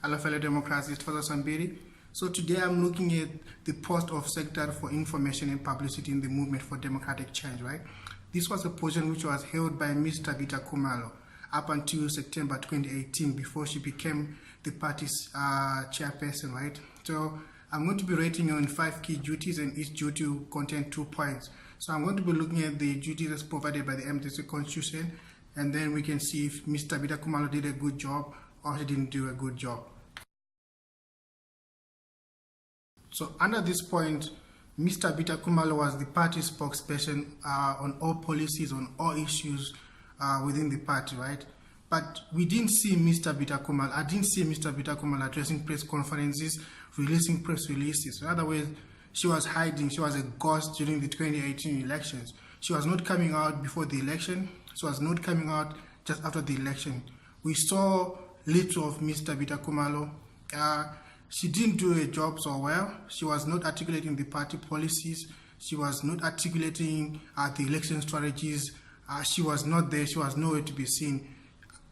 Hello fellow democrats, it's Father Sambiri. So today I'm looking at the post of Secretary for Information and Publicity in the Movement for Democratic Change, right? This was a position which was held by Ms. Tabitha Kamala up until September 2018 before she became the party's chairperson, right? So I'm going to be rating on 5 key duties, and each duty will contain 2 points. So I'm going to be looking at the duties as provided by the MDC Constitution, and then we can see if Ms. Tabitha Kamala did a good job or she didn't do a good job. So under this point, Ms. Tabitha Kamala was the party spokesperson on all policies, on all issues within the party, right? But we didn't see Ms. Tabitha Kamala. I didn't see Ms. Tabitha Kamala addressing press conferences, releasing press releases. In other words, she was hiding. She was a ghost during the 2018 elections. She was not coming out before the election. She was not coming out just after the election. We saw little of Ms. Tabitha Kamala. She didn't do a job so well. She was not articulating the party policies. She was not articulating the election strategies. She was not there. She was nowhere to be seen.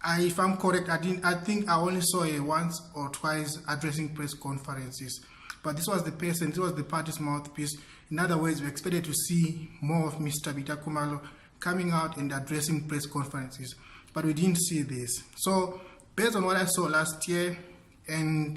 If I'm correct, I think I only saw her once or twice addressing press conferences. But this was the person, this was the party's mouthpiece. In other words, we expected to see more of Ms. Tabitha Kamala coming out and addressing press conferences. But we didn't see this. So based on what I saw last year and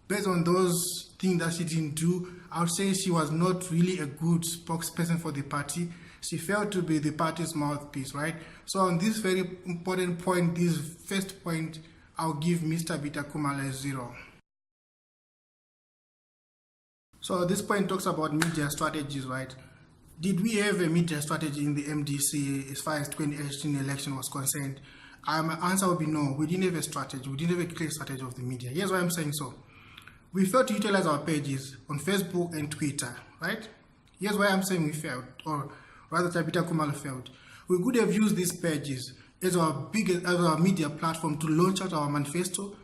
based on those things that she didn't do, I would say she was not really a good spokesperson for the party. She failed to be the party's mouthpiece, right? So on this very important point, this first point, I'll give Ms. Tabitha Kamala a 0. So this point talks about media strategies, right? Did we have a media strategy in the MDC as far as 2018 election was concerned? My answer would be no. We didn't have a strategy. We didn't have a clear strategy of the media. Here's why I'm saying so. We failed to utilize our pages on Facebook and Twitter, right? Here's why I'm saying we failed, or rather Tabitha Kamala failed. We could have used these pages as our media platform to launch out our manifesto,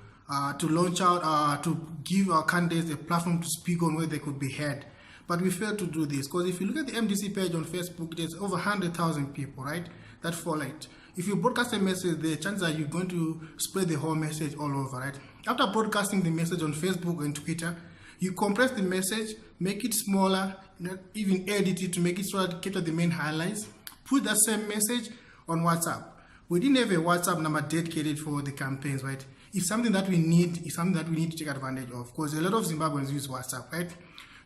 to give our candidates a platform to speak on where they could be heard. But we failed to do this because if you look at the MDC page on Facebook, there's over 100,000 people, right, that follow it. If you broadcast a message, the chances are you're going to spread the whole message all over, right? After broadcasting the message on Facebook and Twitter, you compress the message, make it smaller, even edit it to make it so that it captures the main highlights. Put that same message on WhatsApp. We didn't have a WhatsApp number dedicated for the campaigns, right? It's something that we need. It's something that we need to take advantage of because a lot of Zimbabweans use WhatsApp, right?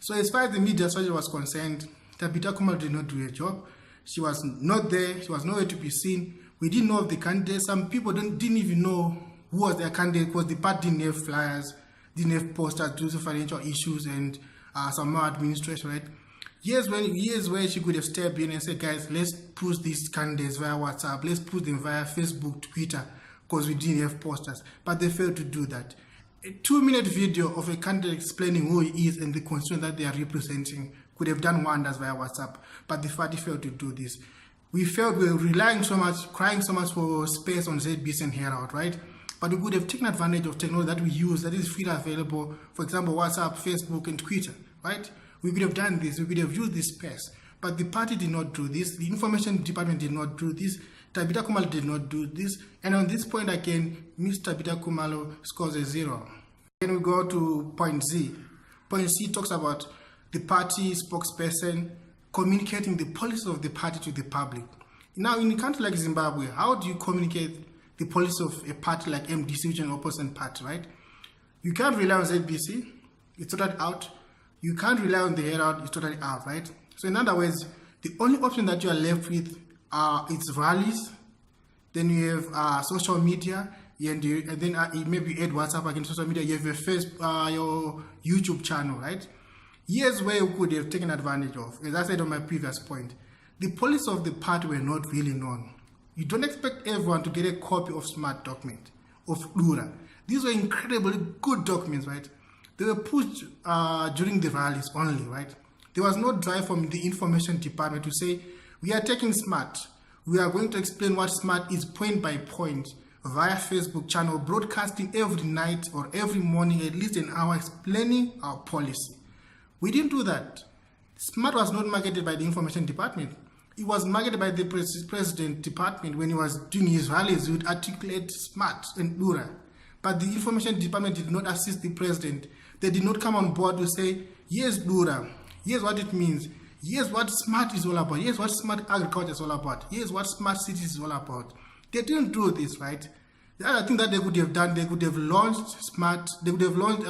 So as far as the media strategy was concerned, Tabitha Kamala did not do a job. She was not there. She was nowhere to be seen. We didn't know of the candidates. Some people didn't even know who was their candidate because the party didn't have flyers, didn't have posters due to financial issues and some more administration, right? Years where she could have stepped in and said, guys, let's push these candidates via WhatsApp, let's push them via Facebook, Twitter, because we didn't have posters. But they failed to do that. A 2-minute video of a candidate explaining who he is and the constituency that they are representing could have done wonders via WhatsApp, but the party failed to do this. We were relying so much, crying so much for space on ZBC and Herald, right? But we could have taken advantage of technology that we use that is freely available, for example, WhatsApp, Facebook, and Twitter, right? We could have done this, we could have used this space. But the party did not do this, the information department did not do this, Tabitha Kamala did not do this, and on this point again, Ms. Tabitha Kamala scores a 0. Then we go to point Z. Point C talks about the party spokesperson communicating the policies of the party to the public. Now, in a country like Zimbabwe, how do you communicate the policy of a party like MDC, which is an opposition party, right? You can't rely on ZBC, it's totally out. You can't rely on the Herald, it's totally out, right? So in other words, the only option that you are left with is rallies, then you have social media, and then maybe add WhatsApp against social media, you have your YouTube channel, right? Here's where you could have taken advantage of. As I said on my previous point, the policies of the party were not really known. You don't expect everyone to get a copy of smart document, of Lura. These were incredibly good documents, right? They were pushed during the rallies only, right? There was no drive from the information department to say, we are taking smart. We are going to explain what smart is point by point via Facebook channel, broadcasting every night or every morning, at least an hour, explaining our policy. We didn't do that. Smart was not marketed by the information department. It was marketed by the president department when he was doing his rallies. He would articulate smart and Lura. but the information department did not assist the president. They did not come on board to say, yes, Dura, here's what it means. Here's what smart is all about. Here's what smart agriculture is all about. Here's what smart cities is all about. They didn't do this, right? The other thing that they could have done, they could have launched smart. They could have launched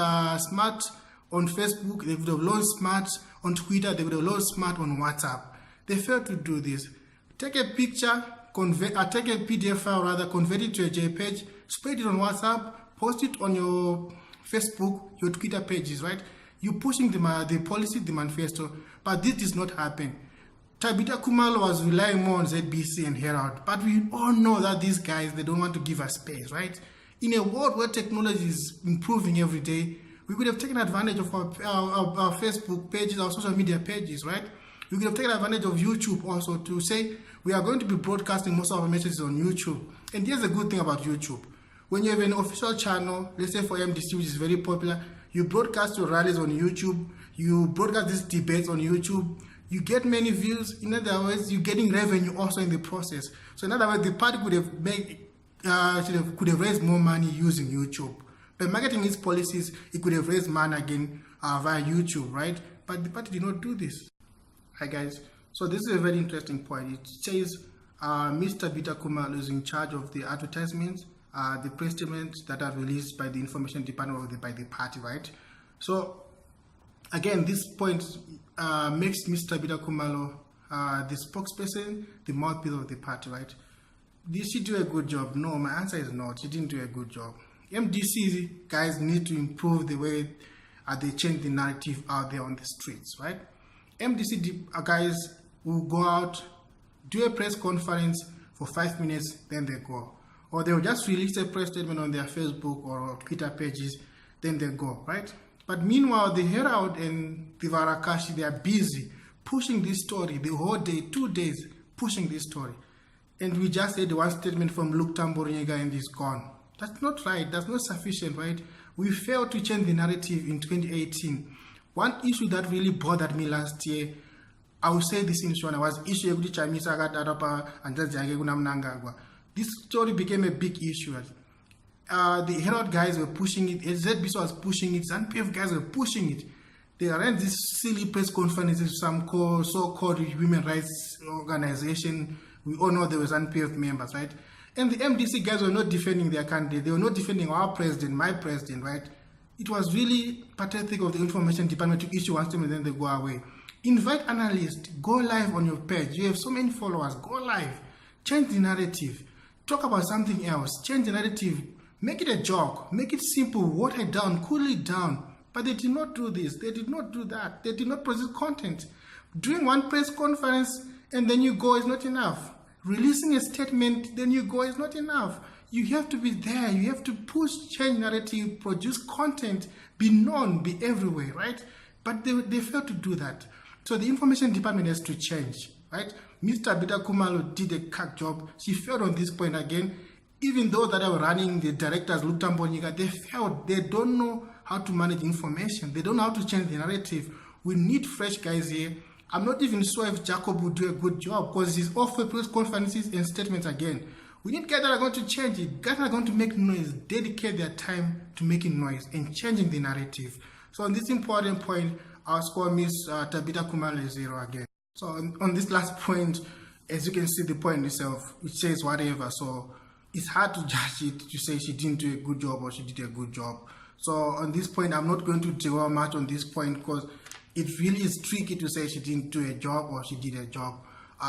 smart on Facebook. They could have launched smart on Twitter. They could have launched smart on WhatsApp. They failed to do this. Take a picture, take a PDF file rather, convert it to a JPEG, spread it on WhatsApp, post it on your Facebook, your Twitter pages, right? You're pushing the policy, the manifesto, but this does not happen. Tabitha Kamala was relying more on ZBC and Herald, but we all know that these guys, they don't want to give us space, right? In a world where technology is improving every day, we could have taken advantage of our Facebook pages, our social media pages, right? We could have taken advantage of YouTube also to say we are going to be broadcasting most of our messages on YouTube. And here's the good thing about YouTube. When you have an official channel, let's say for MDC, which is very popular, you broadcast your rallies on YouTube, you broadcast these debates on YouTube, you get many views. In other words, you're getting revenue also in the process. So in other words, the party could have raised more money using YouTube. By marketing its policies, it could have raised money again via YouTube, right? But the party did not do this. Hi guys. So this is a very interesting point. It says Mr. Bata Kamala is in charge of the advertisements, the press statements that are released by the information department by the party, right? So again, this point makes Mr. Bata Kamala the spokesperson, the mouthpiece of the party, right? Did she do a good job? No, my answer is not. She didn't do a good job. MDC guys need to improve the way they change the narrative out there on the streets, right? MDC guys will go out, do a press conference for 5 minutes, then they go. Or they will just release a press statement on their Facebook or Twitter pages, then they go, right? But meanwhile, the Herald and the Varakashi, they are busy pushing this story the whole day, 2 days, pushing this story. And we just had one statement from Luke Tamboriega and he's gone. That's not right. That's not sufficient, right? We failed to change the narrative in 2018. One issue that really bothered me last year, I will say this in Shona, was issue of the This story became a big issue. The Herald guys were pushing it, ZBC was pushing it, ZANPF guys were pushing it. They arranged this silly press conferences with some so-called women rights organization. We all know there were ZANPF members, right? And the MDC guys were not defending their candidate. They were not defending our president, my president, right? It was really pathetic of the information department to issue one statement and then they go away. Invite analysts, go live on your page. You have so many followers, go live. Change the narrative. Talk about something else. Change the narrative. Make it a joke. Make it simple. Water it down. Cool it down. But they did not do this. They did not do that. They did not produce content. Doing one press conference and then you go is not enough. Releasing a statement, then you go is not enough. You have to be there. You have to push, change narrative, produce content, be known, be everywhere, right? But they failed to do that. So the information department has to change, right? Mr. Bata Kamala did a crack job. She failed on this point again. Even though that I was running the directors, Lutamboniga, they failed. They don't know how to manage information. They don't know how to change the narrative. We need fresh guys here. I'm not even sure if Jacob will do a good job because he's off for press conferences and statements again. We need guys that are going to change it. Guys that are going to make noise, dedicate their time to making noise and changing the narrative. So on this important point, I'll score Miss Tabitha Kamala 0 again. So on this last point, as you can see the point itself, it says whatever. So it's hard to judge it to say she didn't do a good job or she did a good job. So on this point, I'm not going to dwell much on this point because it really is tricky to say she didn't do a job or she did a job.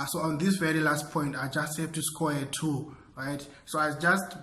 So on this very last point, I just have to score a 2, right? So I just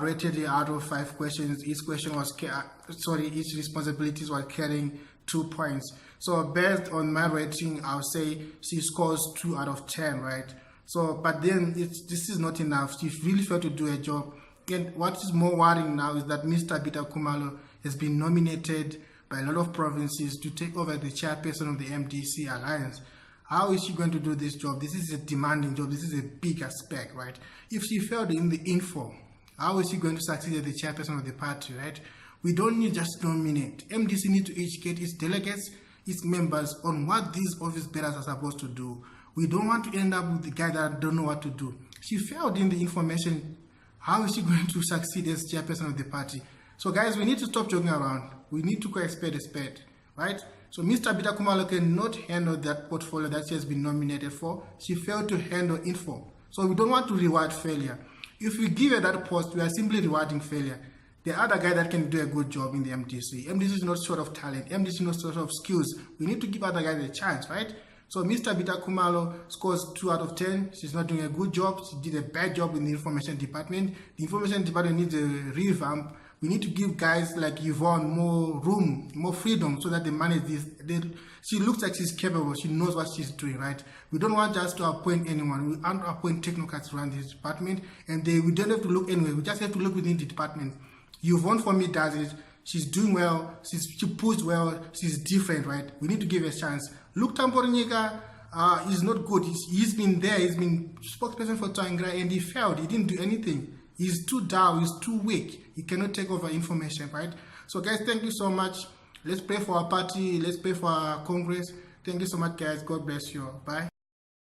rated it out of 5 questions. Each question was, each responsibilities was carrying 2 points. So based on my rating, I'll say she scores 2 out of 10, right? So, but then this is not enough. She really failed to do a job. And what is more worrying now is that Mr. Bata Kamala has been nominated by a lot of provinces to take over the chairperson of the MDC Alliance. How is she going to do this job? This is a demanding job. This is a big aspect, right? If she failed in the info, how is she going to succeed as the chairperson of the party, right? We don't need just nominate. MDC need to educate its delegates, its members on what these office bearers are supposed to do. We don't want to end up with the guy that don't know what to do. She failed in the information. How is she going to succeed as chairperson of the party? So guys, we need to stop joking around. We need to call a spade, right? So Mr. Bata Kamala cannot handle that portfolio that she has been nominated for. She failed to handle info. So we don't want to reward failure. If we give her that post, we are simply rewarding failure. The other guy that can do a good job in the MDC. MDC is not short of talent. MDC is not short of skills. We need to give other guys a chance, right? So Mr. Bata Kamala scores 2 out of 10. She's not doing a good job. She did a bad job in the information department. The information department needs a revamp. We need to give guys like Yvonne more room, more freedom so that they manage this. She looks like she's capable. She knows what she's doing, right? We don't want just to appoint anyone. We want to appoint technocrats to run this department. And we don't have to look anywhere. We just have to look within the department. Yvonne for me does it. She's doing well. She pushed well. She's different, right? We need to give her a chance. Luke Tambornyika is not good. He's been there. He's been spokesperson for Tangra and he failed. He didn't do anything. He's too down. He's too weak. He cannot take over information, right? So guys, thank you so much. Let's pray for our party. Let's pray for our Congress. Thank you so much, guys. God bless you. Bye.